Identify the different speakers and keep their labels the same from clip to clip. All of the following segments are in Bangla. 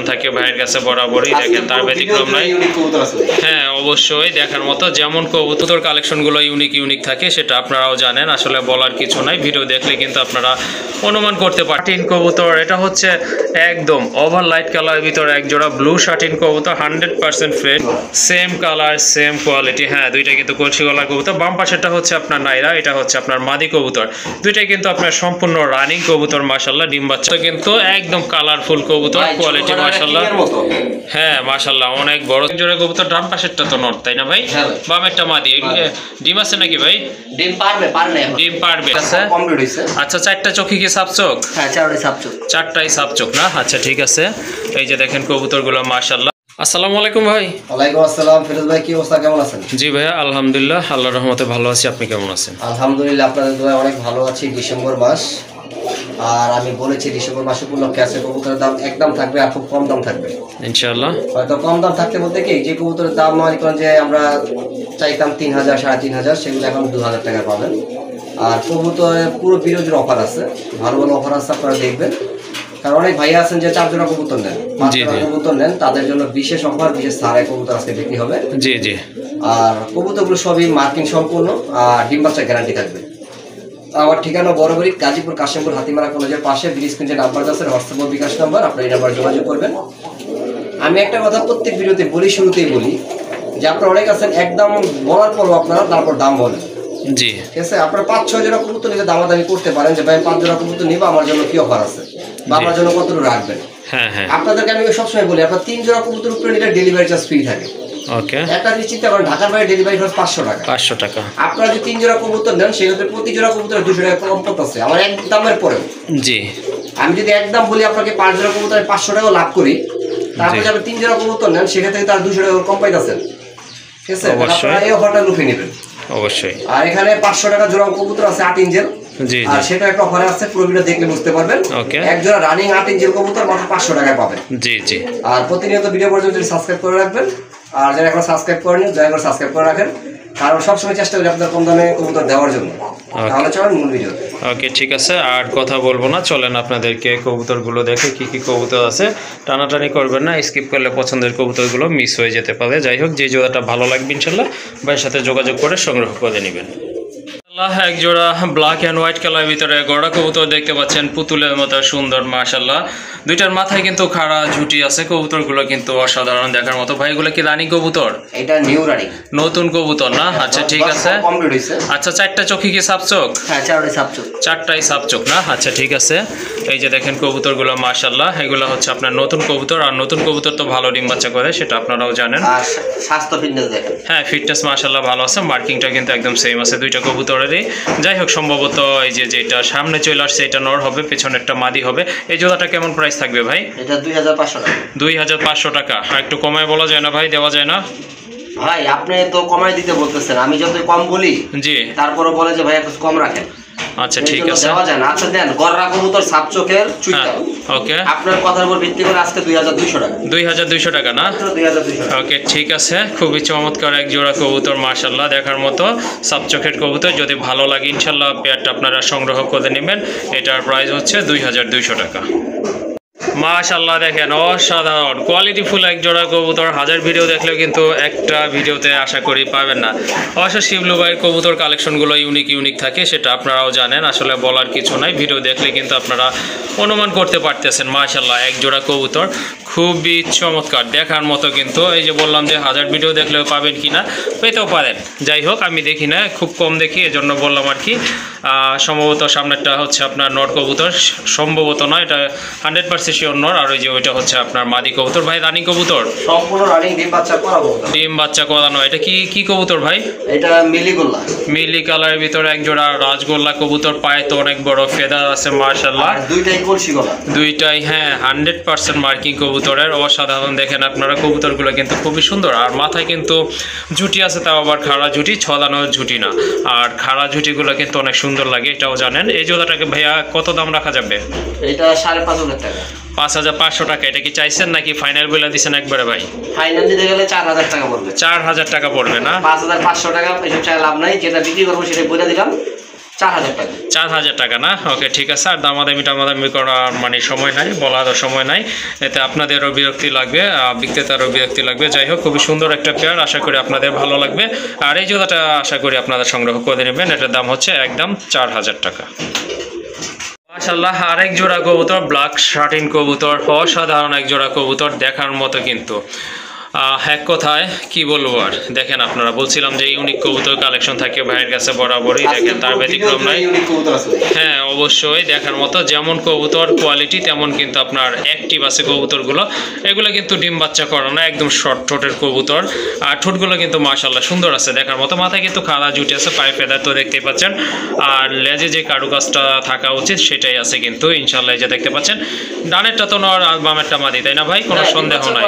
Speaker 1: থাকে ভাইয়ের কাছে বরাবরই দেখেন, তার ব্যতিক্রম নাই। হ্যাঁ অবশ্যই দেখার মতো, যেমন কবুতর কালেকশনগুলো ইউনিক থাকে সেটা আপনারাও জানেন, আসলে বলার কিছু নাই, ভিডিও দেখলে কিন্তু আপনারা অনুমান করতে পারেন। শাটিন কবুতর, এটা হচ্ছে একদম ওভার লাইট কালারের ভিতরে এক জোড়া ব্লু শাটিন কবুতর, 100% fresh, same colour same quality. হ্যাঁ দুইটা কিন্তু কলসি গলার কবুতর। বাম পাশেরটা হচ্ছে আপনার নাইরা, এটা হচ্ছে আপনার মাদি কবুতর। দুইটাই কিন্তু আপনার সম্পূর্ণ রানিং কবুতর মাশাআল্লাহ, ডিম বাচ্চা কিন্তু একদম কালারফুল কবুতর, কোয়ালিটি মাশাআল্লাহ। হ্যাঁ মাশাআল্লাহ অনেক বড় জোড়া কবুতর। ডান পাশেরটা তো নর তাই না ভাই? বামেরটা মাদি। ডিম আছে নাকি ভাই?
Speaker 2: ডিম পারবে
Speaker 1: আচ্ছা, চারটা চোখে কি সাপ চোখ?
Speaker 2: হ্যাঁ
Speaker 1: চারটাই সাপ চোখ না? আচ্ছা ঠিক আছে। এই যে দেখেন কবুতরগুলো মাশাআল্লাহ। আসসালামু আলাইকুম ভাই।
Speaker 2: ওয়ালাইকুম আসসালাম ফিরোজ ভাই, কি অবস্থা, কেমন আছেন?
Speaker 1: জি ভাইয়া আলহামদুলিল্লাহ, আল্লাহর রহমতে ভালো আছি, আপনি কেমন আছেন?
Speaker 2: আলহামদুলিল্লাহ আপনাদের দোয়ায় অনেক ভালো আছি। ডিসেম্বর মাস, আর আমি বলেছি ডিসেম্বর মাসে উপলক্ষে আছে কবুতরের দাম একদম থাকবে, আর খুব কম দাম থাকবে
Speaker 1: ইনশাআল্লাহ।
Speaker 2: হয়তো কম দাম থাকতে বলতে কি, যে কবুতরের দাম মনে করেন যে আমরা চাইতাম 3000 3,500, সেগুলো এখন 2000 টাকা পাবেন। আর কবুতরের পুরো বিরোধীর অফার আছে, ভালো ভালো অফার আছে, আপনারা দেখবেন। কারণ অনেক ভাইয়া আছেন যে 4 জোড়া কবুতর নেন, 5 জোড়া কবুতর নেন, তাদের জন্য বিশেষ অফার, বিশেষ ছাড়ে কবুতর আজকে বিক্রি হবে।
Speaker 1: জি জি।
Speaker 2: আর কবুতরগুলো সবই মার্কিং সম্পূর্ণ, আর ডিম বাচ্চা গ্যারান্টি থাকবে। আমার ঠিকানা বরাবরই গাজীপুর কাশিমপুর হাতিমারা কলেজের পাশে। ব্রিজ যে নাম্বার আছে হোয়াটসঅ্যাপ বিকাশ নাম্বার, আপনার এই নাম্বার যোগাযোগ করবেন। আমি একটা কথা প্রত্যেক ভিডিওতে বলি, শুরুতেই বলি যে আপনারা অনেক আছেন একদম বলার পরও আপনারা তারপর দাম বলেন।
Speaker 1: জি
Speaker 2: ঠিক আছে, আপনারা 5-6 জোড়া কবুতর নিলে দামাদামি করতে পারেন যে ভাই 5 জোড়া কবুতর নিবো, আমার জন্য কি অফার আছে বা আমার জন্য কতটুকু রাখবেন।
Speaker 1: হ্যাঁ হ্যাঁ,
Speaker 2: আপনাদেরকে আমি সবসময় বলি, আপনার 3 জোড়া কবুতর উপরে নিলে ডেলিভারি চার্জ ফ্রি থাকে।
Speaker 1: ওকে,
Speaker 2: একটা জিনিস চিন্তা করেন, ঢাকার বাইরে ডেলিভারি খরচ 500 টাকা।
Speaker 1: 500 টাকা।
Speaker 2: আপনারা যদি 3 জোড়া কবুতর নেন, সেক্ষেত্রে প্রতি জোড়া কবুতর 200 টাকা কম পড়তেছে আমার এক দামের পরেও।
Speaker 1: জি,
Speaker 2: আমি যদি একদম বলি আপনাকে 5 জোড়া কবুতরে 500 টাকা লাভ করি, তারপরে যদি 3 জোড়া কবুতর নেন, সেক্ষেত্রে তার 200 টাকা কম পাইতেছেন। ঠিক আছে, আপনারা এই অফারটা লুফে নেবেন
Speaker 1: অবশ্যই।
Speaker 2: আর এখানে 500 টাকা জোড়া কবুতর আছে 8 ইঞ্চের।
Speaker 1: জি
Speaker 2: আর সেটা একটা অফারে আছে, পুরো ভিডিও দেখলে বুঝতে পারবেন।
Speaker 1: ওকে,
Speaker 2: এক জোড়া রানিং 8 ইঞ্চের কবুতর মাত্র 500 টাকায় পাবেন।
Speaker 1: জি জি।
Speaker 2: আর প্রতিনিয়ত ভিডিও পর্যন্ত সাবস্ক্রাইব করে রাখবেন, আর যারা এখন সাবস্ক্রাইব করেনি দয়া করে সাবস্ক্রাইব করে রাখেন, কারণ সবসময় চেষ্টা করি আপনাদের কম দামে কবুতর দেওয়ার জন্য। তাহলে চলেন মূল ভিডিও।
Speaker 1: ওকে ঠিক আছে, আর কথা বলবো না, চলেন আপনাদেরকে কবুতরগুলো দেখে কি কি কবুতর আছে। টানাটানি করবেন না, স্কিপ করলে পছন্দের কবুতরগুলো মিস হয়ে যেতে পারে। যাই হোক, যে জোড়াটা ভালো লাগবে ইনশাল্লাহ ভাইয়ের সাথে যোগাযোগ করে সংগ্রহ করে নেবেন। এক জোড়া ব্ল্যাক অ্যান্ড হোয়াইট কালারের ভিতরে গড়া কবুতর দেখতে পাচ্ছেন, পুতুলের মতো সুন্দর মাশাআল্লাহ। দুইটার মাথায় কিন্তু খাড়া ঝুটি আছে, কবুতরগুলো কিন্তু অসাধারণ দেখার মতো। ভাই এগুলো কি রানিং কবুতর?
Speaker 2: এটা নিউ রানিং,
Speaker 1: নতুন কবুতর না? আচ্ছা ঠিক আছে।
Speaker 2: কমপ্লিট হইছে।
Speaker 1: আচ্ছা, চারটা চোখে কি সাপ চোখ?
Speaker 2: হ্যাঁ চারটাই সাপ চোখ।
Speaker 1: চারটাই সাপ চোখ না? আচ্ছা ঠিক আছে। এই যে দেখেন কবুতরগুলো মাশাআল্লাহ, এগুলো হচ্ছে আপনার নতুন কবুতর। আর নতুন কবুতর তো ভালো ডিম বাচ্চা করে, সেটা আপনারাও জানেন।
Speaker 2: আর স্বাস্থ্য ফিটনেস দেখেন।
Speaker 1: হ্যাঁ ফিটনেস মাশাআল্লাহ ভালো আছে, মার্কিংটা কিন্তু একদম সেম আছে দুইটা কবুতরেরই। যাই হোক, সম্ভবত এই যে যেটা সামনে চলে আসছে এটা নর হবে, পেছনেরটা মাদি হবে। এই জোড়াটা কেমন প্রাইস থাকবে ভাই?
Speaker 2: এটা 2500 টাকা।
Speaker 1: 2500 টাকা। আর একটু কমায় বলা যায় না ভাই? দেওয়া যায় না
Speaker 2: ভাই? আপনি তো কমাই দিতে বলতেছেন, আমি যতই কম বলি
Speaker 1: জি,
Speaker 2: তারপরে বলে যে ভাই একটু কম রাখেন।
Speaker 1: আচ্ছা ঠিক আছে,
Speaker 2: দেওয়া যায় না। আচ্ছা দেন, গররা কবুতর সাপ চোখের চুইটা।
Speaker 1: ওকে,
Speaker 2: আপনার কথার উপর ভিত্তি করে আজকে 2200 টাকা।
Speaker 1: 2200 টাকা না?
Speaker 2: 2200 টাকা।
Speaker 1: ওকে ঠিক আছে, খুবই চমৎকার এক জোড়া কবুতর মাশাআল্লাহ দেখার মতো সাপ চোখের কবুতর। যদি ভালো লাগে ইনশাআল্লাহ পেয়ারটা আপনারা সংগ্রহ করে নেবেন। এটার প্রাইস হচ্ছে 2200 টাকা। মাশাআল্লাহ দেখেন অসাধারণ কোয়ালিটি ফুল এক জোড়া কবুতর। হাজার ভিডিও দেখলেও কিন্তু একটা ভিডিওতে আশা করি পাবেন না। অবশ্য শিবলু ভাইয়ের কবুতর কালেকশনগুলো ইউনিক থাকে, সেটা আপনারাও জানেন, আসলে বলার কিছু নাই, ভিডিও দেখলে কিন্তু আপনারা অনুমান করতে পারতেছেন। মাশাআল্লাহ এক জোড়া কবুতর খুবই চমৎকার দেখার মতো। কিন্তু এই যে বললাম যে হাজার ভিডিও দেখলেও পাবেন কি না, পেতেও পারেন। যাই হোক, আমি দেখি না, খুব কম দেখি, এজন্য বললাম আর কি। সম্ভবত সামনেরটা হচ্ছে আপনার নর কবুতর, সম্ভবত নয়, এটা 100% শিওর নর। আর ওই যে ওইটা হচ্ছে আপনার মাদি কবুতর। ভাই রানিং কবুতর?
Speaker 2: সম্পূর্ণ রানিং, ডিম বাচ্চা করা কবুতর।
Speaker 1: ডিম বাচ্চা করানো। এটা কি কবুতর ভাই?
Speaker 2: এটা মিলি গোল্লা।
Speaker 1: মিলি কালারের ভিতরে এক জোড়া রাজগোল্লা কবুতর, পায়ে তো অনেক বড় ফেদার আছে মাশাআল্লাহ।
Speaker 2: আর দুইটাই কলসি গলা।
Speaker 1: দুইটাই হ্যাঁ 100% মার্কিং কবুতরের, অসাধারণ দেখেন আপনারা কবুতরগুলো কিন্তু খুবই সুন্দর। আর মাথায় কিন্তু ঝুটি আছে, তাও আবার খাড়া ঝুটি, ছলানো ঝুটি না। আর খাড়া ঝুটিগুলো কিন্তু অনেক সুন্দর লাগে, এটাও জানেন। এই জোড়াটাকে ভাইয়া কত দাম রাখা যাবে?
Speaker 2: এটা 5500 টাকা।
Speaker 1: 5500 টাকা। এটা কি চাইছেন নাকি ফাইনাল বলে দিচ্ছেন একবারে ভাই?
Speaker 2: ফাইনাল দিতে গেলে 4000 টাকা পড়বে।
Speaker 1: 4000 টাকা পড়বে না?
Speaker 2: 5500 টাকা এসব চাই লাভ নাই, যেটা বিক্রি করবো সেটা বলে দিলাম। 4000 টাকা।
Speaker 1: 4000 টাকা না? ওকে, ঠিক আছে। আর দামাদামি করার মানে সময় নাই, বলার সময় নাই, এতে আপনাদেরও বিরক্তি লাগবে, বিক্রেতারও বিরক্তি লাগবে। যাই হোক, খুবই সুন্দর একটা পেয়ার, আশা করি আপনাদের ভালো লাগবে। আর এই জুতাটা আশা করি আপনারা সংগ্রহ করে নেবেন। এটার দাম হচ্ছে একদম 4000 টাকা। মাশাআল্লাহ, আরেক জোড়া কবুতর, ব্ল্যাক শার্টিন কবুতর, অসাধারণ এক জোড়া কবুতর, দেখার মতো কিন্তু। এক কথায় কি বলবো আর, দেখেন আপনারা বলছিলাম যে ইউনিক কবুতর কালেকশন থাকে ভাইয়ের কাছে বরাবরই, দেখেন তার ব্যতিক্রম নাই। হ্যাঁ, অবশ্যই দেখার মতো, যেমন কবুতর কোয়ালিটি তেমন কিন্তু আপনার অ্যাক্টিভ আছে কবুতরগুলো। এগুলো কিন্তু ডিম বাচ্চা করা না, একদম শর্ট ঠোঁটের কবুতর। আর ঠোঁটগুলো কিন্তু মাশাআল্লাহ সুন্দর আছে দেখার মতো। মাথায় কিন্তু খাড়া জুটি আছে, পায়ে ফেদার তো দেখতেই পাচ্ছেন। আর লেজে যে কারুকাজটা থাকা উচিত সেটাই আছে কিন্তু ইনশাআল্লাহ, এই যে দেখতে পাচ্ছেন। ডানেরটা তো নর আর বামেরটা মাদি, তাই না ভাই? কোনো সন্দেহ নাই।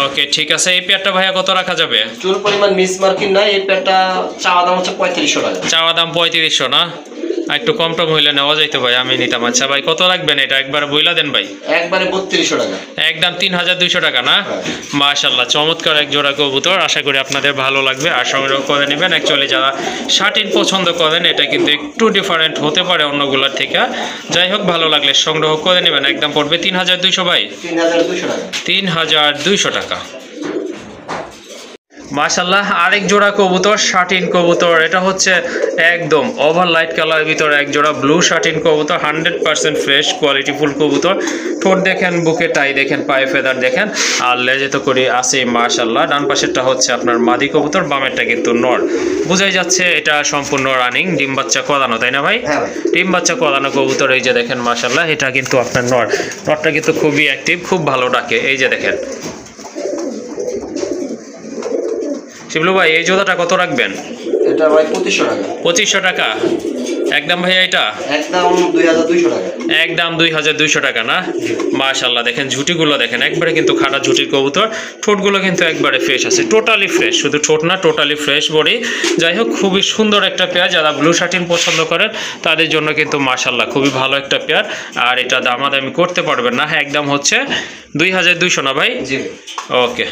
Speaker 1: ওকে, ঠিক আছে। এই পেয়ারটা ভাইয়া কত রাখা যাবে?
Speaker 2: চুল পরিমাণ মিস মার্কিং নাই। এই পেয়ারটা চাওয়া দাম হচ্ছে 3500 টাকা।
Speaker 1: চাওয়া দাম 3500 না? একটু কম টম হইলে নেওয়া যাইতো ভাই, আমি নিতাম। আচ্ছা ভাই, কত রাখবেন এটা? একবার বইলা দেন ভাই।
Speaker 2: একবারে 3200 টাকা।
Speaker 1: একদম 3200 টাকা না? মাশাআল্লাহ, চমৎকার এক জোড়া কবুতর, আশা করি আপনাদের ভালো লাগবে আর সংগ্রহ করে নেবেন। অ্যাকচুয়ালি যারা শার্টিন পছন্দ করেন, এটা কিন্তু একটু ডিফারেন্ট হতে পারে অন্যগুলোর থেকে। যাই হোক, ভালো লাগলে সংগ্রহ করে নেবেন। একদম পড়বে 3200 ভাই।
Speaker 2: 3200 টাকা।
Speaker 1: 3200 টাকা। মাশাআল্লাহ, আরেক জোড়া কবুতর, শার্টিন কবুতর। এটা হচ্ছে একদম ওভার লাইট কালার ভিতরে এক জোড়া ব্লু শার্টিন কবুতর, 100% ফ্রেশ কোয়ালিটি ফুল কবুতর। ঠোঁট দেখেন, বুকে টাই দেখেন, পায়ে ফেদার দেখেন, আর লেজে তো করে আছে মাশাআল্লাহ। ডান পাশেরটা হচ্ছে আপনার মাদি কবুতর, বামেরটা কিন্তু নর। বোঝাই যাচ্ছে এটা সম্পূর্ণ রানিং, ডিম বাচ্চা করানো, তাই না ভাই? ডিম বাচ্চা করানো কবুতর, এই যে দেখেন মাশাআল্লাহ। এটা কিন্তু আপনার নরটা কিন্তু খুবই অ্যাক্টিভ, খুব ভালো ডাকে, এই যে দেখেন। শিবলু ভাই, এই জোড়াটা কত রাখবেন?
Speaker 2: এটা ভাই 2500 টাকা।
Speaker 1: 2500 টাকা একদম ভাইয়া? এটা
Speaker 2: একদম 2200 টাকা।
Speaker 1: একদম 2200 টাকা না? মাশাআল্লাহ, দেখেন ঝুটিগুলো দেখেন, একবারে কিন্তু খাড়া ঝুটির কবুতর। ঠোঁটগুলো কিন্তু একবারে ফ্রেশ আছে, টোটালি ফ্রেশ, শুধু ঠোঁট না, টোটালি ফ্রেশ বডি। যাই হোক, খুবই সুন্দর একটা পেয়ার। যারা ব্লু শার্টিন পছন্দ করেন তাদের জন্য কিন্তু মাশাআল্লাহ খুবই ভালো একটা পেয়ার। আর এটা দামাদামি করতে পারবেন না, একদম হচ্ছে 2200 না ভাই?
Speaker 2: জি।
Speaker 1: ওকে।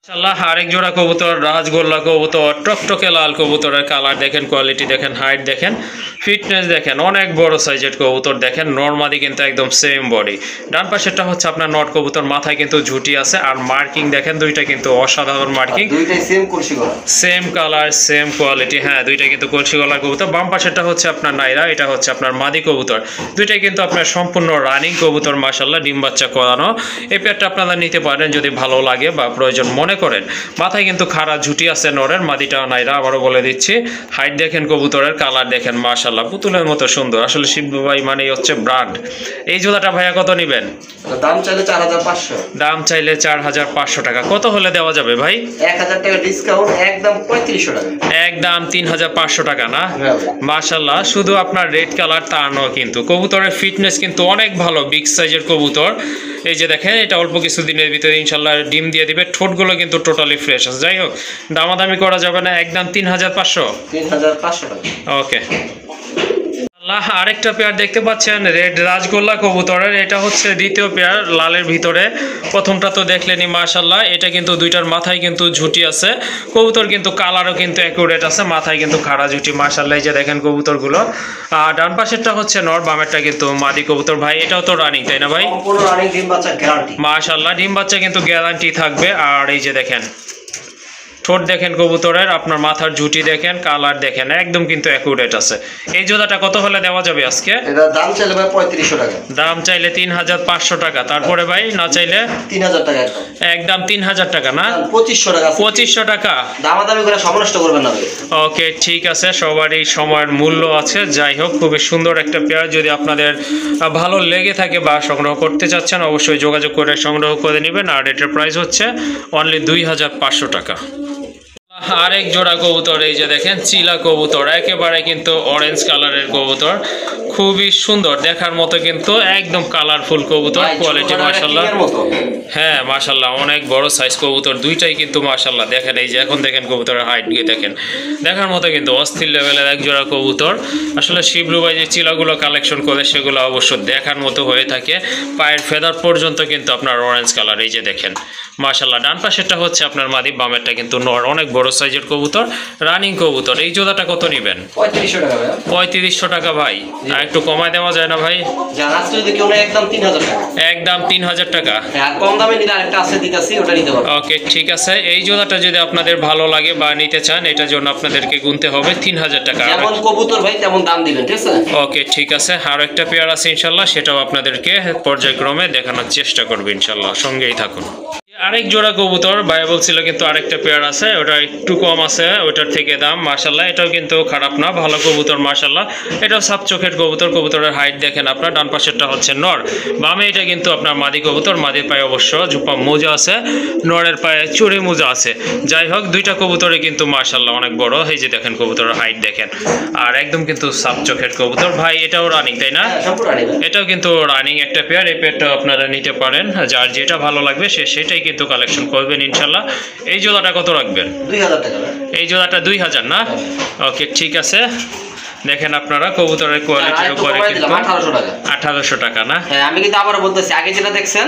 Speaker 1: মাশাআল্লাহ, আরেক জোড়া কবুতর, রাজগোল্লা কবুতর, টকটকে লাল কবুতরের কালার দেখেন, কোয়ালিটি দেখেন, হাইট দেখেন, ফিটনেস দেখেন, অনেক বড় সাইজের কবুতর দেখেন। নরমাদি কিন্তু একদম সেম বডি। ডান পাশেরটা হচ্ছে আপনার নট কবুতর, মাথায় কিন্তু ঝুটি আছে। আর মার্কিং দেখেন, দুইটা কিন্তু অসাধারণ মার্কিং,
Speaker 2: দুইটাই সেম কলসি গলা,
Speaker 1: সেম কালার, সেম কোয়ালিটি। হ্যাঁ, দুইটা কিন্তু কলসি গলা কবুতর। বাম পাশেরটা হচ্ছে আপনার নাইরা, এটা হচ্ছে আপনার মাদি কবুতর। দুইটাই কিন্তু আপনার সম্পূর্ণ রানিং কবুতর মাশাআল্লাহ, ডিম বাচ্চা করানো। এই পেয়ারটা আপনারা নিতে পারেন যদি ভালো লাগে বা প্রয়োজন মনে করেন। মাথায় কিন্তু খাড়া ঝুটি আছে নরের, মাদিটা নাইরা, আবারও বলে দিচ্ছি। হাইট দেখেন, কবুতরের কালার দেখেন, মাশাআল্লাহ পুতুলের মতো সুন্দর। আসলে শিবলু ভাই মানেই হচ্ছে ব্র্যান্ড। এই জোড়াটা ভাইয়া কত নেবেন?
Speaker 2: দাম চাইলে 4500।
Speaker 1: দাম চাইলে 4500 টাকা। কত হলে দেওয়া যাবে ভাই?
Speaker 2: 1000 টাকা ডিসকাউন্ট, একদম 3500 টাকা।
Speaker 1: একদম 3500 টাকা না? মাশাআল্লাহ, শুধু আপনার রেড কালার তা নয় কিন্তু, কবুতরের ফিটনেস কিন্তু অনেক ভালো, বিগ সাইজের কবুতর। এই যে দেখেন, এটা অল্প কিছু দিনের ভিতরে ইনশাল্লাহ ডিম দিয়ে দিবে। ঠোঁটগুলো কিন্তু টোটালি ফ্রেশ আছে। যাই হোক, দামাদামি করা যাবে না, একদম 3500।
Speaker 2: 3500 টাকা।
Speaker 1: ওকে। আরেকটা পেয়ার দেখতে পাচ্ছেন, রেড রাজগোল্লা কবুতরের। এটা হচ্ছে দ্বিতীয় পেয়ার লালের ভিতরে। প্রথমটা তো দেখলেনি মাশাআল্লাহ। এটা কিন্তু দুইটার মাথায় কিন্তু ঝুটি আছে। কবুতর কিন্তু কালারও কিন্তু অ্যাকুরেট আছে, মাথায় কিন্তু খাড়া ঝুটি মাশাআল্লাহ। এই যে দেখেন কবুতরগুলো। আর ডান পাশেরটা হচ্ছে নর, বামেরটা কিন্তু মাদি কবুতর। ভাই, এটাও তো রানিং, তাই না ভাই?
Speaker 2: সম্পূর্ণ রানিং, ডিম বাচ্চা গ্যারান্টি।
Speaker 1: মাশাআল্লাহ, ডিম বাচ্চা কিন্তু গ্যারান্টি থাকবে। আর এই যে দেখেন ঠোঁট দেখেন কবুতরের, আপনার মাথার ঝুটি দেখেন, কালার দেখেন, একদম কিন্তু অ্যাকুরেট আছে। এই জোড়াটা কত হলে দেওয়া যাবে আজকে?
Speaker 2: এটা দাম চাইলে ভাই 3500 টাকা।
Speaker 1: দাম চাইলে 3500 টাকা। তারপরে ভাই না চাইলে
Speaker 2: 3000 টাকা।
Speaker 1: একদম 3000 টাকা না?
Speaker 2: 2500 টাকা।
Speaker 1: 2500 টাকা।
Speaker 2: দামাদামি করে সময় নষ্ট করবেন না ভাই।
Speaker 1: ওকে, ঠিক আছে, সবারই সময়ের মূল্য আছে। যাই হোক, খুবই সুন্দর একটা পেয়ার। যদি আপনাদের ভালো লেগে থাকে বা সংগ্রহ করতে চাচ্ছেন, অবশ্যই যোগাযোগ করে সংগ্রহ করে নেবেন। আর এটার প্রাইস হচ্ছে অনলি 2500 টাকা। আরেক জোড়া কবুতর, এই যে দেখেন চিলা কবুতর, একেবারে কিন্তু অরেঞ্জ কালারের কবুতর, খুবই সুন্দর দেখার মতো, কিন্তু একদম কালারফুল কবুতর, কোয়ালিটি মাশাআল্লাহ। হ্যাঁ মাশাআল্লাহ, অনেক বড় সাইজ কবুতর, দুইটাই কিন্তু মাশাআল্লাহ। দেখেন এই যে এখন দেখেন কবুতরের হাইট গিয়ে দেখেন, দেখার মতো কিন্তু অস্থির লেভেলের এক জোড়া কবুতর। আসলে শিবলু ভাই যে চিলাগুলো কালেকশন করে সেগুলো অবশ্য দেখার মতো হয়ে থাকে। পায়ের ফেদার পর্যন্ত কিন্তু আপনার অরেঞ্জ কালার, এই যে দেখেন মাশাআল্লাহ। ডান পাশেরটা হচ্ছে আপনার মাদি, বামেরটা কিন্তু নর। অনেক বড় সাইজের কবুতর, রানিং কবুতর। এই জোড়াটা কত নেবেন?
Speaker 2: 3500 টাকা ভাই।
Speaker 1: 3500 টাকা ভাই। আর একটু কমায় দেওয়া যায় না ভাই?
Speaker 2: যারা আজকে যদি কেউ নেয় একদম 3000 টাকা।
Speaker 1: একদম 3000 টাকা।
Speaker 2: আর কম দামে নিলে আরেকটা আছে দিতাছি, ওটা নিতে পারবেন।
Speaker 1: ওকে ঠিক আছে। এই জোড়াটা যদি আপনাদের ভালো লাগে বা নিতে চান, এটার জন্য আপনাদেরকে গুনতে হবে 3000 টাকা।
Speaker 2: যেমন কবুতর ভাই তেমন দাম দিবেন, ঠিক আছে?
Speaker 1: ওকে ঠিক আছে। আর একটা পেয়ার আছে ইনশাল্লাহ, সেটাও আপনাদেরকে পর্যায়ক্রমে দেখানোর চেষ্টা করবে ইনশাল্লাহ, সঙ্গেই থাকুন। আরেক জোড়া কবুতর ভাই বলছিল, কিন্তু আরেকটা পেয়ার আছে, ওটা একটু কম আছে ওটার থেকে দাম। মাশাল্লাহ এটাও কিন্তু খারাপ না, ভালো কবুতর মাশাল্লাহ। এটাও সাপ চোখের কবুতর। কবুতরের হাইট দেখেন আপনার, ডান পাশেরটা হচ্ছে নর, বামে এটা কিন্তু আপনার মাদি কবুতর। মাদির পায়ে অবশ্য ঝুপা মোজা আছে, নরের পায়ে চুড়ি মোজা আছে। যাই হোক, দুইটা কবুতরে কিন্তু মাশাল্লাহ অনেক বড়। এই যে দেখেন কবুতরের হাইট দেখেন, আর একদম কিন্তু সাপ চোখের কবুতর। ভাই এটাও রানিং তাই না? এটাও কিন্তু রানিং একটা পেয়ার। এই পেয়ারটাও আপনারা নিতে পারেন, যার যেটা ভালো লাগবে সে সেটাই কিন্তু কালেকশন করবেন ইনশাল্লাহ। এই জোড়াটা কত রাখবেন?
Speaker 2: 2000 টাকা।
Speaker 1: এই জোড়াটা 2000 না? ওকে ঠিক আছে। দেখেন আপনারা কবুতরের কোয়ালিটির উপরে কিন্তু 1800 টাকা না?
Speaker 2: হ্যাঁ, আমি কিন্তু আবারও বলতেছি, আগে যেটা দেখছেন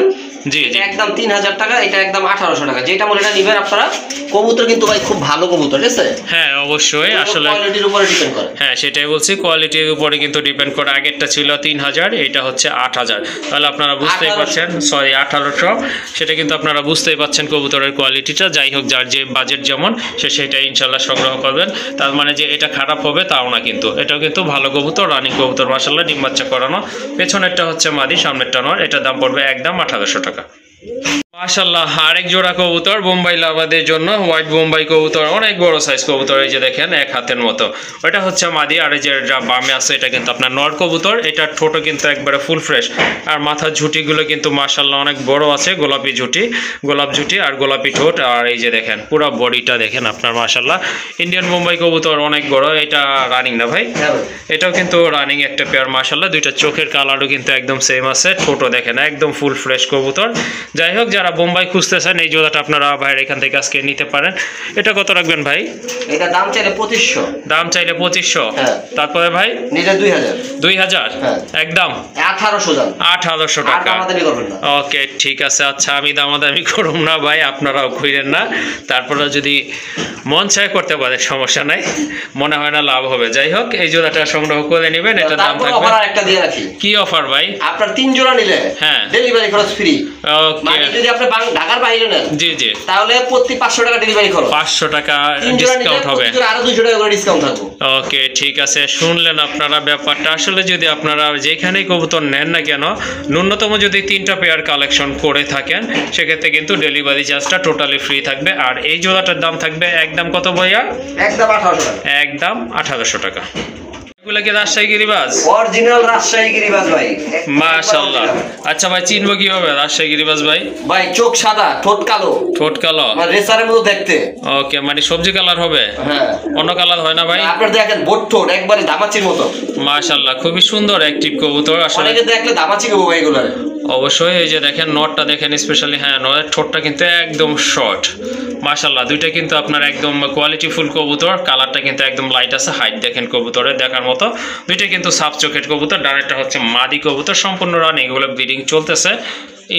Speaker 1: জি জি
Speaker 2: একদম 3000 টাকা, এটা একদম 1800 টাকা। যেটা মনে এটা নিবেন আপনারা। কবুতর কিন্তু ভাই খুব ভালো কবুতর, ঠিক আছে?
Speaker 1: হ্যাঁ অবশ্যই, আসলে
Speaker 2: কোয়ালিটির উপরে ডিপেন্ড করে।
Speaker 1: হ্যাঁ সেটাই বলছি, কোয়ালিটির উপরে কিন্তু ডিপেন্ড করে। আগেরটা ছিল 3000, এটা হচ্ছে 8000। তাহলে আপনারা বুঝতেই পারছেন, সরি 1800, সেটা কিন্তু আপনারা বুঝতেই পারছেন কবুতরের কোয়ালিটিটা। যাই হোক, যার যে বাজেট যেমন সে সেটাই ইনশাল্লাহ সংগ্রহ করবেন। তার মানে যে এটা খারাপ হবে তাও না, কিন্তু এটাও কিন্তু ভালো কবুতর, রানিং কবুতর মাশাআল্লাহ, ডিম বাচ্চা করানো। পেছনেরটা হচ্ছে মাদি, সামনেরটা নর। এটার দাম পড়বে একদম 1800 টাকা। মাশাআল্লাহ আরেক জোড়া কবুতর বোম্বাই লাভাদের জন্য, হোয়াইট বোম্বাই কবুতর, অনেক বড় সাইজ কবুতর। এই যে দেখেন এক হাতের মতো, ওটা হচ্ছে মাদি। আর এই যে বামে আছে এটা কিন্তু আপনার নর কবুতর। এটার ঠোঁটও কিন্তু একবারে ফুল ফ্রেশ, আর মাথার ঝুটিগুলো কিন্তু মাশাআল্লাহ অনেক বড় আছে, গোলাপি ঝুটি, গোলাপ ঝুটি আর গোলাপি ঠোঁট। আর এই যে দেখেন পুরো বডিটা দেখেন আপনার মাশাআল্লাহ। ইন্ডিয়ান বোম্বাই কবুতর অনেক বড়। এটা রানিং না ভাই? এটাও কিন্তু রানিং একটা পেয়ার মাশাআল্লাহ। দুইটা চোখের কালারও কিন্তু একদম সেম আছে, ঠোঁটও দেখেন একদম ফুল ফ্রেশ কবুতর। যাই হোক, যারা বোম্বাই খুঁজতেছেন এই জোড়াটা আপনারা ভাইয়ের এখান থেকে আজকে নিতে পারেন। এটা কত রাখবেন ভাই?
Speaker 2: এটা দাম চাইলে 2500।
Speaker 1: দাম চাইলে 2500।
Speaker 2: হ্যাঁ।
Speaker 1: তারপরে ভাই?
Speaker 2: এটা 2000।
Speaker 1: 2000?
Speaker 2: হ্যাঁ।
Speaker 1: একদম
Speaker 2: 1800 দাম।
Speaker 1: 1800 টাকা।
Speaker 2: দামাদামি করবেন না।
Speaker 1: ওকে ঠিক আছে। আচ্ছা আমি দামাদামি করব না ভাই, আপনারাও কইরেন না। তারপরে যদি মন চায় করতে পারে, সমস্যা নাই, মনে হয় না লাভ হবে। যাই হোক, এই জোড়াটা সংগ্রহ করে নেবেন। এটা দাম থাকবে।
Speaker 2: অফার আরেকটা দিয়ে রাখি।
Speaker 1: কি অফার ভাই?
Speaker 2: আপনার 3 জোড়া নিলে
Speaker 1: হ্যাঁ
Speaker 2: ডেলিভারি খরচ ফ্রি।
Speaker 1: ওকে।
Speaker 2: মানে যদি আপনি ঢাকার বাইরে নেন,
Speaker 1: জি জি,
Speaker 2: তাহলে প্রতি 500 টাকা ডেলিভারি খরচ,
Speaker 1: 500 টাকা ডিসকাউন্ট হবে।
Speaker 2: আরো 200 টাকা করে ডিসকাউন্ট থাকবে।
Speaker 1: ওকে ঠিক আছে। শুনলেন আপনারা ব্যাপারটা। আসলে যদি আপনারা যেখানেই কবুতর নেন না কেন, ন্যূনতম যদি 3টা পেয়ার কালেকশন করে থাকেন, সেক্ষেত্রে কিন্তু ডেলিভারি চার্জটা টোটালি ফ্রি থাকবে। আর এই জোড়াটার দাম থাকবে একদম কত ভাইয়া?
Speaker 2: একদম 1800 টাকা।
Speaker 1: একদম 1800 টাকা। এগুলো কি রাজশাহী গিরিবাজ?
Speaker 2: অরিজিনাল রাজশাহী গিরিবাজ ভাই।
Speaker 1: মাশাআল্লাহ। আচ্ছা ভাই, চিনবো কিভাবে রাজশাহী গিরিবাজ ভাই?
Speaker 2: ভাই চোখ সাদা, ঠোঁট কালো।
Speaker 1: ঠোঁট কালো,
Speaker 2: মানে রেসারের মতো দেখতে।
Speaker 1: ওকে, মানে সবজি কালার হবে?
Speaker 2: হ্যাঁ।
Speaker 1: অন্য কালার হয় না ভাই?
Speaker 2: আপনারা দেখেন বোট ঠোঁট একবারে দামাচির মতো।
Speaker 1: মাশাআল্লাহ খুবই সুন্দর অ্যাক্টিভ কবুতর। আসলে
Speaker 2: অনেকে দেখলে দামাচি কবু ভাই এগুলো।
Speaker 1: অবশ্যই। এই যে দেখেন নটটা দেখেন স্পেশালি, হ্যাঁ নরের ঠোঁটটা কিন্তু একদম শর্ট মাশাআল্লাহ। দুইটা কিন্তু আপনার একদম কোয়ালিটি ফুল কবুতর। কালারটা কিন্তু একদম লাইট আছে, হাইট দেখেন কবুতরের দেখার মতো। দুইটা কিন্তু সাপ চোখের কবুতর। ডানেরটা হচ্ছে মাদি কবুতর, সম্পূর্ণ রানিং। এগুলো ব্রিডিং চলতেছে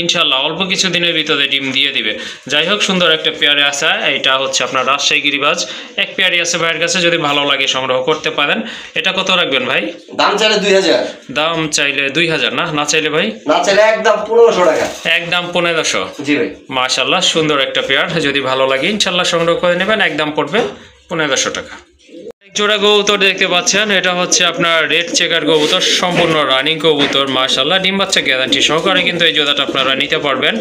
Speaker 1: ইনশাল্লাহ, অল্প কিছু দিনের ভিতরে ডিম দিয়ে দিবে। যাই হোক, সুন্দর একটা পেয়ারে আছে। এটা হচ্ছে আপনার রাজশাহী গিরিবাজ। এক পেয়ারই আছে ভাইয়ের কাছে, যদি ভালো লাগে সংগ্রহ করতে পারেন। এটা কত রাখবেন ভাই?
Speaker 2: দাম চাইলে 2000।
Speaker 1: দাম চাইলে 2000 না? না চাইলে ভাই?
Speaker 2: না চাইলে একদম 1500 টাকা।
Speaker 1: একদম 1500।
Speaker 2: জি ভাই।
Speaker 1: মাশাআল্লাহ সুন্দর একটা পেয়ার, যদি ভালো লাগে ইনশাল্লাহ সংগ্রহ করে নেবেন। একদম পড়বে 1500 টাকা। জোড়া কবুতর দেখতে পাচ্ছেন, এটা হচ্ছে আপনার রেড চেকার কবুতর, সম্পূর্ণ রানিং কবুতর মাশাআল্লাহ। ডিম বাচ্চা গ্যারান্টি সহকারে কিন্তু এই জোড়াটা আপনারা নিতে পারবেন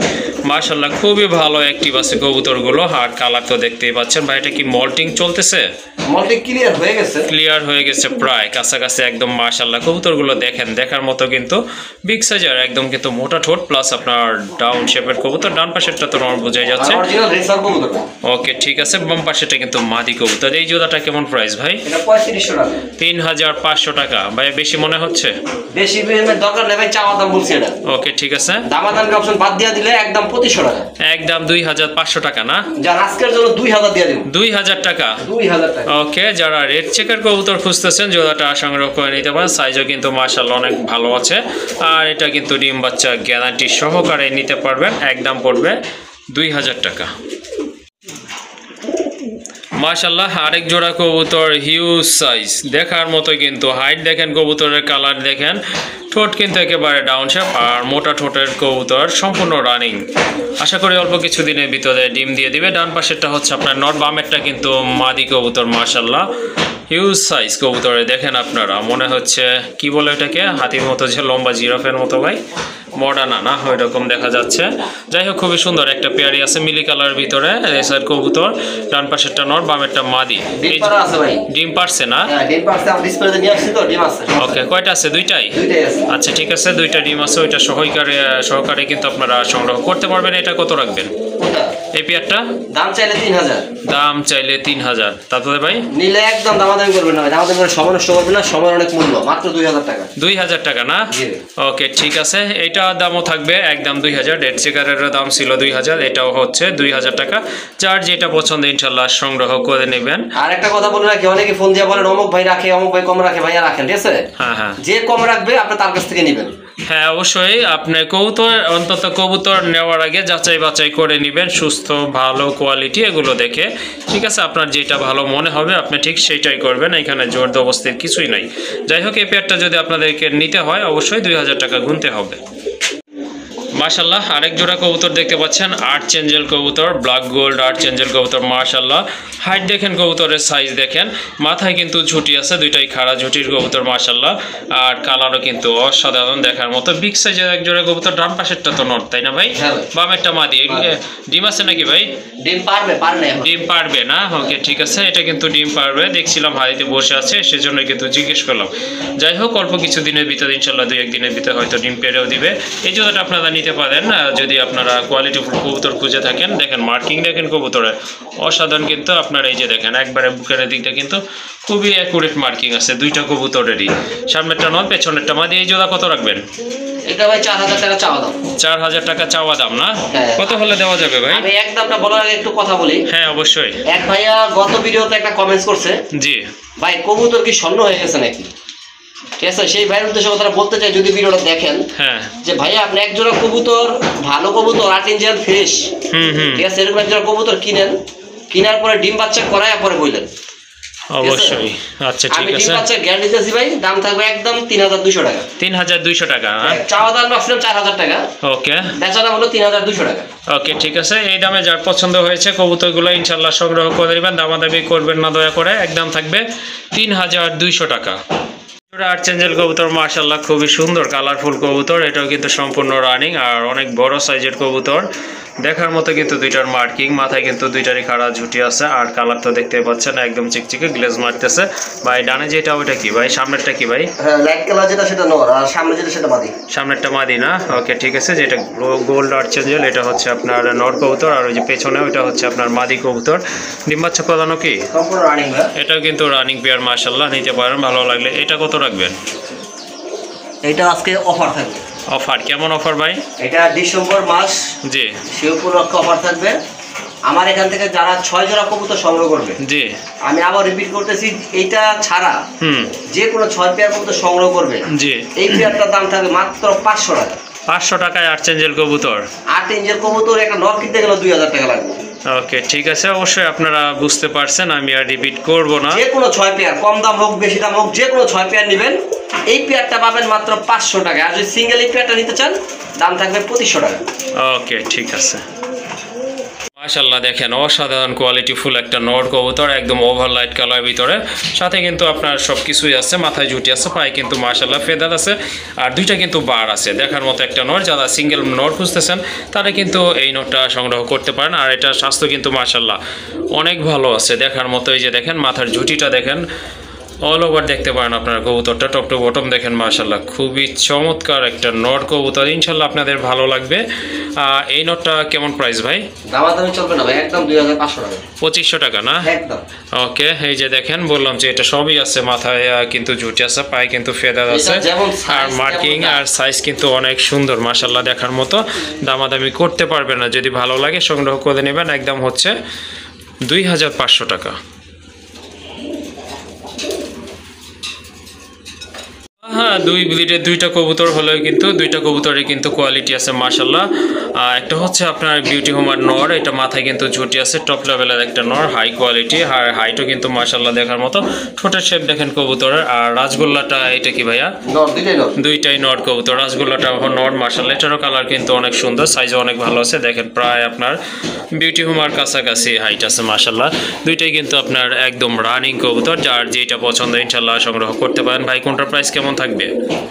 Speaker 1: মাশাআল্লাহ। খুবই ভালো অ্যাক্টিভ আছে কবুতরগুলো। আর কালার তো দেখতেই পাচ্ছেন ভাই। এটা কি মল্টিং চলতেছে?
Speaker 2: মল্টিং ক্লিয়ার হয়ে গেছে।
Speaker 1: ক্লিয়ার হয়ে গেছে প্রায় কাছাকাছি একদম মাশাআল্লাহ। কবুতরগুলো দেখেন, দেখার মতো কিন্তু বিগ সাইজের, একদম কিন্তু মোটা ঠোঁট প্লাস আপনার ডাউন শেপের কবুতর। ডান পাশেরটা তো নরমাল বোঝাই যাচ্ছে।
Speaker 2: অরিজিনাল রেসার কবুতর।
Speaker 1: ওকে ঠিক আছে। বাম পাশেরটা কিন্তু মাদি কবুতর। এই জোড়াটা কেমন প্রাইস ভাই?
Speaker 2: এটা 3500 টাকা।
Speaker 1: 3500 টাকা ভাই, বেশি মনে হচ্ছে?
Speaker 2: বেশি দরকার নেই ভাই, চাওয়া দাম বলছি এটা।
Speaker 1: ওকে ঠিক আছে।
Speaker 2: দামাদামি অপশন বাদ দিয়ে দিলে একদম 2500 টাকা।
Speaker 1: একদম 2500 টাকা না?
Speaker 2: যার আজকের জন্য 2000 দিয়ে দেব।
Speaker 1: 2000 টাকা।
Speaker 2: 2000 টাকা।
Speaker 1: ওকে, যারা রেড চেকার কবুতর খুঁজতেছেন জোড়াটা সংগ্রহ করে নিতে পারেন। সাইজও কিন্তু মাশাআল্লাহ অনেক ভালো আছে। আর এটা কিন্তু ডিম বাচ্চা গ্যারান্টি সহকারে নিতে পারবেন। একদম পড়বে 2000 টাকা। মাশাআল্লাহ আরেক জোড়া কবুতর হিউজ সাইজ দেখার মতো কিন্তু হাইট দেখেন কবুতরের কালার দেখেন ঠোঁট কিন্তু একেবারে ডাউন শেপ আর মোটা ঠোঁটের কবুতর সম্পূর্ণ রানিং আশা করি অল্প কিছু দিনের ভিতরে ডিম দিয়ে দিবে ডান পাশেরটা হচ্ছে আপনার নট বামেরটা কিন্তু মাদি কবুতর মাশাআল্লাহ হিউজ সাইজ কবুতরে দেখেন আপনারা মনে হচ্ছে কি বলে এটাকে হাতির মতো যে লম্বা জিরাফের মতো ভাই মডার্না না ওই রকম দেখা যাচ্ছে যাই হোক খুবই সুন্দর একটা পেয়ারি আছে মিলি কালারের ভিতরে রেসার কবুতর ডান পাশেরটা নর বামেরটা মাদি ডিম পারছে না ওকে কয়টা আছে দুইটাই আচ্ছা ঠিক আছে দুইটা ডিম আছে ওইটা সহকারে কিন্তু আপনারা সংগ্রহ করতে পারবেন এটা কত রাখবেন এই পেয়ারটা দাম চাইলে 3000 তারপরে ভাই
Speaker 2: নিলে একদম দামাদামি করবেন না দামাদামি করে সময় নষ্ট করবেন না সময় অনেক মূল্য মাত্র 2000 টাকা
Speaker 1: না ওকে ঠিক আছে এটা দামও থাকবে একদম 2000 ডেড চেকারের দাম ছিল 2000 এটাও হচ্ছে 2000 টাকা যার যেটা পছন্দ ইনশাআল্লাহ সংগ্রহ করে নেবেন
Speaker 2: আর একটা কথা বলে রাখি অনেকে ফোন দিয়ে বলেন অমুক ভাই রাখে অমুক ভাই কম রাখে ভাইয়া রাখেন ঠিক আছে
Speaker 1: হ্যাঁ
Speaker 2: যে কম রাখবে আপনি তার কাছ থেকে নেবেন
Speaker 1: হ্যাঁ অবশ্যই আপনি কবুতর নেওয়ার আগে যাচাই বাছাই করে নেবেন সুস্থ ভালো কোয়ালিটি এগুলো দেখে ঠিক আছে আপনার যেটা ভালো মনে হবে আপনি ঠিক সেইটাই করবেন এখানে জোর জবরদস্তির কিছুই নাই যাই হোক এই পেয়ারটা যদি আপনাদেরকে নিতে হয় অবশ্যই 2000 টাকা গুনতে হবে মাশাআল্লাহ আরেক জোড়া কবুতর দেখতে পাচ্ছেন আর্চ এঞ্জেল কবুতর ব্ল্যাক গোল্ড আর্চ এঞ্জেল কবুতর মাশাআল্লাহ হাইট দেখেন কবুতরের সাইজ দেখেন মাথায় কিন্তু ঝুটি আছে দুইটাই খাড়া ঝুটির কবুতর মাশাআল্লাহ আর কালারও কিন্তু অসাধারণ দেখার মতো বিগ সাইজের এক জোড়া কবুতর ডান পাশেরটা তো নট তাই না ভাই বামেরটা মাদি ডিম আছে নাকি ভাই ডিম পারবে না ওকে ঠিক আছে এটা কিন্তু ডিম পারবে দেখছিলাম হাড়িতে বসে আছে সেজন্য কিন্তু জিজ্ঞেস করলাম যাই হোক অল্প কিছু দিনের ভিতরে ইনশাআল্লাহ 2-1 দিনের ভিতরে হয়তো ডিম পেরেও দিবে এই জোড়াটা আপনারা নিতে পারেন যদি আপনারা কোয়ালিটিফুল কবুতর খুঁজে থাকেন দেখেন মার্কিং দেখেন কবুতরের অসাধারণ কিন্তু আপনারা এই যে দেখেন একবারে বুকের দিকটা কিন্তু খুবই অ্যাকুরেট মার্কিং আছে দুইটা কবুতরেরই সামনেরটা নয় পেছনেরটা মাদি এই জোড়া কত রাখবেন
Speaker 2: এটা ভাই 4000 টাকা চাওয়া দাম
Speaker 1: 4000 টাকা চাওয়া দাম না কত হলে দেওয়া যাবে ভাই
Speaker 2: আমি একদমটা বলার আগে একটু কথা বলি
Speaker 1: হ্যাঁ অবশ্যই
Speaker 2: এক ভাইয়া গত ভিডিওতে একটা কমেন্টস করছে
Speaker 1: জি
Speaker 2: ভাই কবুতর কি স্বর্ণ হয়ে গেছে নাকি ঠিক আছে সেই ভাইয়ের উদ্দেশ্যে কথাটা বলতে চাই যদি ভিডিওটা দেখেন
Speaker 1: হ্যাঁ
Speaker 2: যে ভাইয়া আপনি এক জোড়া কবুতর ভালো কবুতর আট ইঞ্চিয়াল ফ্রেশ ঠিক আছে এরকম এক জোড়া কবুতর কিনেন কেনার পরে ডিম বাচ্চা করায় পরে বললেন
Speaker 1: অবশ্যই আচ্ছা ঠিক আছে
Speaker 2: আমি ডিম বাচ্চা গ্যারান্টি দিতেছি ভাই দাম থাকবে একদম 3200 টাকা
Speaker 1: 3200 টাকা
Speaker 2: চাওয়া দাম ম্যাক্সিমাম 4000 টাকা
Speaker 1: ওকে
Speaker 2: বেচা দাম হলো 3200 টাকা
Speaker 1: ওকে ঠিক আছে এই দামে যার পছন্দ হয়েছে কবুতরগুলো ইনশাআল্লাহ সংগ্রহ করে নেবেন দামাদামি করবেন না দয়া করে একদম থাকবে 3200 টাকা আর্চ এঞ্জেল কবুতর মাশাআল্লাহ খুবই সুন্দর কালারফুল কবুতর এটাও কিন্তু সম্পূর্ণ রানিং আর অনেক বড় সাইজের কবুতর দেখার মতো কিন্তু দুইটার মার্কিং মাথায় কিন্তু দুইটারই খাড়া ঝুটি আছে আর কালার তো দেখতে পাচ্ছেন একদম চিকচিকে গ্লেজ মারতেছে ভাই ডানে যেটা ওইটা কি ভাই সামনেরটা কি ভাই
Speaker 2: হ্যাঁ লাইট কালার যেটা সেটা নর আর সামনে যেটা সেটা মাদি
Speaker 1: সামনেরটা মাদি না ওকে ঠিক আছে যেটা গোল্ড আর্চ এঞ্জেল এটা হচ্ছে আপনার নর কবুতর আর ওই যে পেছনে ওইটা হচ্ছে আপনার মাদি কবুতর ডিম বাচ্চা প্রদানও কি
Speaker 2: সম্পূর্ণ রানিং ভাই
Speaker 1: এটাও কিন্তু রানিং পেয়ার মাশাআল্লাহ নিতে পারেন ভালো লাগলে এটা কত রাখবেন
Speaker 2: এটা আজকে অফার থাকবে
Speaker 1: অফার কেমন অফার ভাই
Speaker 2: এটা ডিসেম্বর মাস
Speaker 1: জি
Speaker 2: সেই উপলক্ষে অফার থাকবে আমার এখান থেকে যারা 6 জোড়া কবুতর সংগ্রহ করবে
Speaker 1: জি আমি
Speaker 2: আবার রিপিট করতেছি এইটা ছাড়া যে কোনো 6 পেয়ার কবুতর সংগ্রহ করবে
Speaker 1: জি
Speaker 2: এই পেয়ারটার দাম থাকবে মাত্র 500 টাকা
Speaker 1: 500 টাকায় আর্চ এঞ্জেল কবুতর
Speaker 2: 8 ইঞ্চের কবুতর একটা নর কিনতে গেলে 2000 টাকা লাগবে
Speaker 1: ওকে ঠিক আছে অবশ্যই আপনারা বুঝতে পারছেন আমি আর রিপিট করব না
Speaker 2: যে কোনো 6 পেয়ার কম দাম হোক বেশি দাম হোক যে কোনো 6 পেয়ার নেবেন এই পেয়ারটা পাবেন মাত্র 500 টাকা আর যদি সিঙ্গেল এই পেয়ারটা নিতে চান দাম থাকবে 2500 টাকা
Speaker 1: ওকে ঠিক আছে মাশাআল্লাহ দেখেন অসাধারণ কোয়ালিটি ফুল একটা নর কবুতর একদম ওভার লাইট কালার ভিতরে সাথে কিন্তু আপনার সব কিছুই আছে মাথায় ঝুটি আছে পায়ে কিন্তু মাশাআল্লাহ ফেদার আছে আর দুইটা কিন্তু বার আছে দেখার মতো একটা নর যারা সিঙ্গেল নর খুঁজতেছেন তারা কিন্তু এই নরটা সংগ্রহ করতে পারেন আর এটা স্বাস্থ্য কিন্তু মাশাআল্লাহ অনেক ভালো আছে দেখার মতো এই যে দেখেন মাথার ঝুটিটা দেখেন অল ওভার দেখতে পারেন আপনার কবুতরটা টপ টু বটম দেখেন মাশাআল্লাহ খুবই চমৎকার একটা নর কবুতর ইনশাআল্লাহ আপনাদের ভালো লাগবে এই নটটা কেমন প্রাইস ভাই
Speaker 2: দামাদামি চলবে না ভাই একদম 2500 টাকা
Speaker 1: 2500 টাকা না
Speaker 2: একদম
Speaker 1: ওকে এই যে দেখেন বললাম যে এটা সবই আছে মাথায় কিন্তু ঝুটি আছে পায়ে কিন্তু ফেদার আছে আর মার্কিং আর সাইজ কিন্তু অনেক সুন্দর মাশাআল্লাহ দেখার মতো দামাদামি করতে পারবেন না যদি ভালো লাগে সংগ্রহ করে নেবেন একদম হচ্ছে 2500 টাকা হ্যাঁ দুই ব্রিডের দুইটা কবুতর হলেও কিন্তু দুইটা কবুতরের কিন্তু কোয়ালিটি আছে মাশাল্লাহ। একটা হচ্ছে আপনার বিউটি হোমার নর, এটা মাথায় কিন্তু ঝুটি আছে, টপ লেভেলের একটা নর, হাই কোয়ালিটি, আর হাইটও কিন্তু মাশাল্লাহ দেখার মতো। ঠোঁটের শেপ দেখেন কবুতরের। আর রাজগোল্লাটা এটা কি ভাইয়া? দুইটাই নর কবুতর। রাজগোল্লাটা নর মাশাল্লাহ, এটারও কালার কিন্তু অনেক সুন্দর, সাইজও অনেক ভালো আছে। দেখেন প্রায় আপনার বিউটি হোমার কাছাকাছি হাইট আছে মাশাল্লাহ। দুইটাই কিন্তু আপনার একদম রানিং কবুতর, যার যেটা পছন্দ ইনশাল্লাহ সংগ্রহ করতে পারেন। ভাই কোনটার প্রাইস কেমন থাকবে?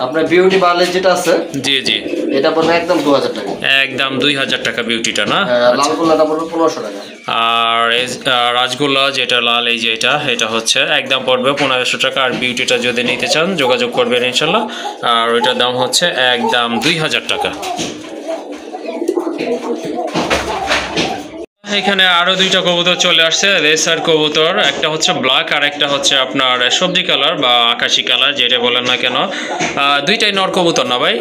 Speaker 2: আপনার বিউটি বার্লের যেটা আছে,
Speaker 1: জি জি,
Speaker 2: এটা পড়বে একদম 2000 টাকা।
Speaker 1: একদম 2000 টাকা বিউটিটা না?
Speaker 2: লালগোল্লাটা পড়বে 1500 টাকা।
Speaker 1: আর রাজগোল্লা যেটা লাল, এই যে এটা হচ্ছে একদম পড়বে 1500 টাকা। আর বিউটিটা যদি নিতে চান যোগাযোগ করবেন ইনশাল্লাহ। আর ওইটার দাম হচ্ছে একদম 2000 টাকা। এখানে আরো দুইটা কবুতর চলে আসছে, রেসার কবুতর। একটা হচ্ছে ব্ল্যাক আর একটা হচ্ছে আপনার সবজি কালার বা আকাশি কালার, যেটা বলেন না কেন। দুইটাই নর কবুতর না ভাই?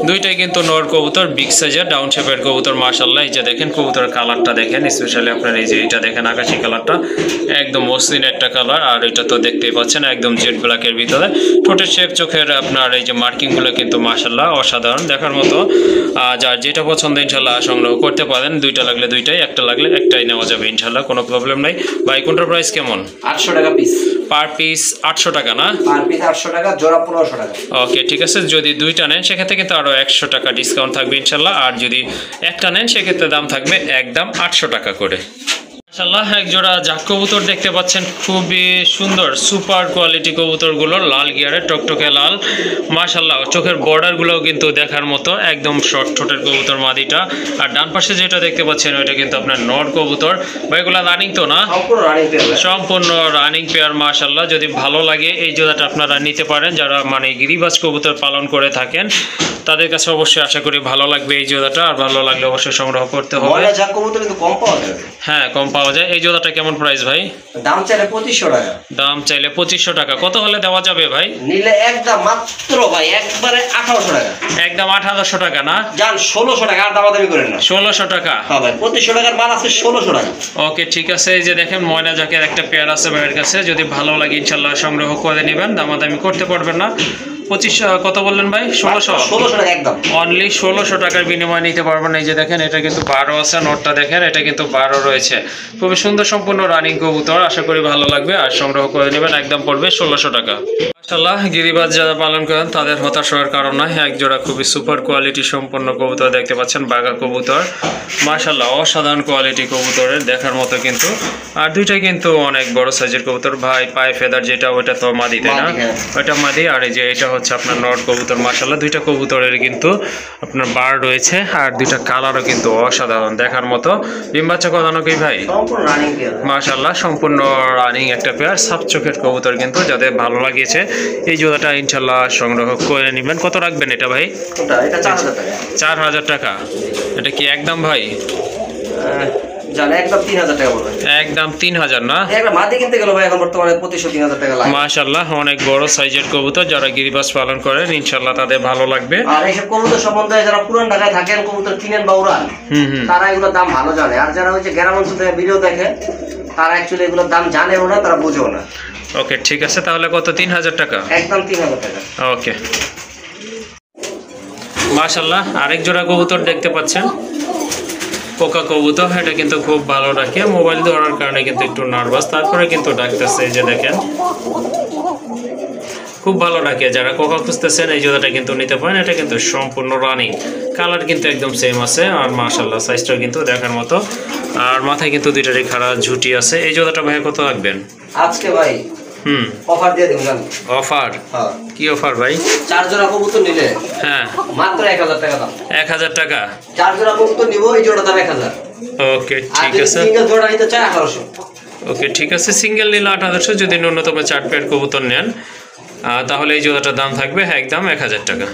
Speaker 1: দুইটাই কিন্তু নর কবুতর, বিগ সাইজের ডাউন শেপের কবুতর মাশাআল্লাহ। এই যে দেখেন কবুতরের কালারটা দেখেন, স্পেশালি আপনার এই যে এটা দেখেন আকাশি কালারটা, একদম মসৃণ একটা কালার। আর এটা তো দেখতেই পাচ্ছেন একদম জেড ব্ল্যাকের ভিতরে। ঠোঁটের শেপ, চোখের আপনার এই যে মার্কিংগুলো কিন্তু মাশাআল্লাহ অসাধারণ দেখার মতো। যার যেটা পছন্দ ইনশাল্লাহ সংগ্রহ করতে পারেন। দুইটা লাগলে দুইটাই, একটা লাগলে একটাই নেওয়া যাবে ইনশাল্লাহ, কোনো প্রবলেম নাই। ভাই কোনটার প্রাইস কেমন?
Speaker 2: 800 টাকা পিস।
Speaker 1: পার পিস 800 টাকা না?
Speaker 2: পার পিস 800 টাকা, জোড়া 1500 টাকা।
Speaker 1: ওকে ঠিক আছে, যদি দুইটা নেন সেক্ষেত্রে কিন্তু আরও 100 টাকা ডিসকাউন্ট থাকবে ইনশাল্লাহ। আর যদি একটা নেন সেক্ষেত্রে দাম থাকবে একদম 800 টাকা করে। মাশাআল্লাহ এক জোড়া জাক কবুতর দেখতে পাচ্ছেন, খুবই সুন্দর সুপার কোয়ালিটি কবুতরগুলো, লাল গিয়ারের টকটকে লাল মাশাআল্লাহ। চোখের বর্ডারগুলোও কিন্তু দেখার মতো, একদম শর্ট ঠোঁটের কবুতর মাদিটা। আর ডান পাশে যেটা দেখতে পাচ্ছেন ওইটা কিন্তু আপনার নর কবুতর। ভাই এগুলো রানিং তো না? সম্পূর্ণ রানিং পেয়ার মাশাআল্লাহ। যদি ভালো লাগে এই জোড়াটা আপনারা নিতে পারেন, যারা মানে গিরিবাজ কবুতর পালন করে থাকেন তাদের কাছে অবশ্যই আশা করি ভালো লাগবে এই জোড়াটা। আর ভালো লাগলে অবশ্যই সংগ্রহ করতে হবে। হ্যাঁ কম পাওয়া যায়। এই জোড়াটা কেমন প্রাইস ভাই?
Speaker 2: দাম চাইলে 2500 টাকা।
Speaker 1: দাম চাইলে 2500 টাকা। কত হলে দেওয়া যাবে ভাই?
Speaker 2: নিলে একদম মাত্র ভাই একবারে 1800 টাকা।
Speaker 1: একদম 1800 টাকা না?
Speaker 2: জান 1600 টাকা, আর দামাদামি করেন না।
Speaker 1: 1600 টাকা?
Speaker 2: হ্যাঁ ভাই 2500 টাকার মাল আছে 1600 টাকা।
Speaker 1: ওকে ঠিক আছে, এই যে দেখেন ময়না জাকের একটা পেয়ার আছে ভাইয়ের কাছে, যদি ভালো লাগে ইনশাল্লাহ সংগ্রহ করে নেবেন, দামাদামি করতে পারবেন না। 2500 কত বললেন ভাই?
Speaker 2: 1600 টাকা একদম।
Speaker 1: অনলি 1600 টাকার বিনিময়ে নিতে পারবেন। এই যে দেখেন এটা কিন্তু 12 আছে, নটটা দেখেন এটা কিন্তু 12 রয়েছে। খুবই সুন্দর সম্পূর্ণ রানিং কবুতর, আশা করি ভালো লাগবে। আর সংগ্রহ করে নেবেন, একদম পড়বে 1600 টাকা। মাশাআল্লাহ গিরিবাজ যারা পালন করেন তাদের হতাশ হওয়ার কারণ নয়। এক জোড়া খুবই সুপার কোয়ালিটি সম্পন্ন কবুতর দেখতে পাচ্ছেন, বাঘা কবুতর মাশাআল্লাহ অসাধারণ কোয়ালিটি কবুতরের দেখার মতো কিন্তু। আর দুইটাই কিন্তু অনেক বড় সাইজের কবুতর ভাই। পায়ে ফেদার যেটা ওইটা তো মাদি তাই না? ওইটা মাদি। আর এই যে এটা হচ্ছে আপনার নর কবুতর মাশাআল্লাহ। দুইটা কবুতরের কিন্তু আপনার বার রয়েছে, আর দুইটা কালারও কিন্তু অসাধারণ দেখার মতো। ডিম বাচ্চা করানো কি ভাই? মাশাআল্লাহ সম্পূর্ণ রানিং একটা পেয়ার, সাপ চোখের কবুতর কিন্তু। যাদের ভালো লাগিয়েছে এই জোড়াটা ইনশাল্লাহ সংগ্রহ করে নেবেন। কত রাখবেন এটা ভাই?
Speaker 2: এটা 4000 টাকা।
Speaker 1: 4000 টাকা। এটা কি একদম ভাই?
Speaker 2: জান একদম 3000 টাকা বলবেন।
Speaker 1: একদম 3000 না?
Speaker 2: একটা মাদি কিনতে গেল ভাই এখন বর্তমানে 2500-3000 টাকা লাগে।
Speaker 1: মাশাআল্লাহ অনেক বড় সাইজের কবুতর, যারা গিরিবাজ পালন করেন ইনশাআল্লাহ তাদের ভালো লাগবে।
Speaker 2: আর এইসব কবুতর সম্বন্ধে যারা পুরান ঢাকায় থাকেন, কবুতর কিনেন বা উড়ান, তারা এগুলোর দাম ভালো জানে। আর যারা হচ্ছে গ্রাম অঞ্চল থেকে ভিডিও দেখে তারা অ্যাকচুয়ালি এগুলোর দাম জানেও না, তারা বুঝেও না।
Speaker 1: ওকে ঠিক আছে, তাহলে কত? 3000 টাকা?
Speaker 2: একদম 3000 টাকা।
Speaker 1: ওকে মাশাআল্লাহ আরেক জোড়া কবুতর দেখতে পাচ্ছেন, পোকা কবুতর। এটা কিন্তু খুব ভালো ডাকে, মোবাইল ধরার কারণে কিন্তু একটু নার্ভাস, তারপরে কিন্তু ডাকতেছে। এই যে দেখেন খুব ভালো ডাকে। যারা কোকা খুঁজতেছেন এই জোড়াটা কিন্তু নিতে পারেন। এটা কিন্তু সম্পূর্ণ রানিং, কালার কিন্তু একদম সেম আছে। আর মাশাআল্লাহ সাইজটাও কিন্তু দেখার মতো। আর মাথায় কিন্তু দুইটারই খাড়া ঝুটি আছে। এই জোড়াটা ভাই কত রাখবেন
Speaker 2: আজকে ভাই? অফার দিয়ে দিন।
Speaker 1: অফার?
Speaker 2: হ্যাঁ।
Speaker 1: কি অফার ভাই?
Speaker 2: 4 জোড়া কবুতর নিলে
Speaker 1: হ্যাঁ
Speaker 2: মাত্র 1000 টাকা দাম।
Speaker 1: 1000 টাকা?
Speaker 2: 4 জোড়া কবুতর নিব, এই জোড়া দাম 1000।
Speaker 1: ওকে ঠিক আছে।
Speaker 2: সিঙ্গেল জোড়া নিতে চাই 1800।
Speaker 1: ওকে ঠিক আছে, সিঙ্গেল নিলে 1800। যদি ন্যূনতম 4 পেয়ার কবুতর নেন তাহলে এই জোড়াটার দাম থাকবে একদম 1000 টাকা।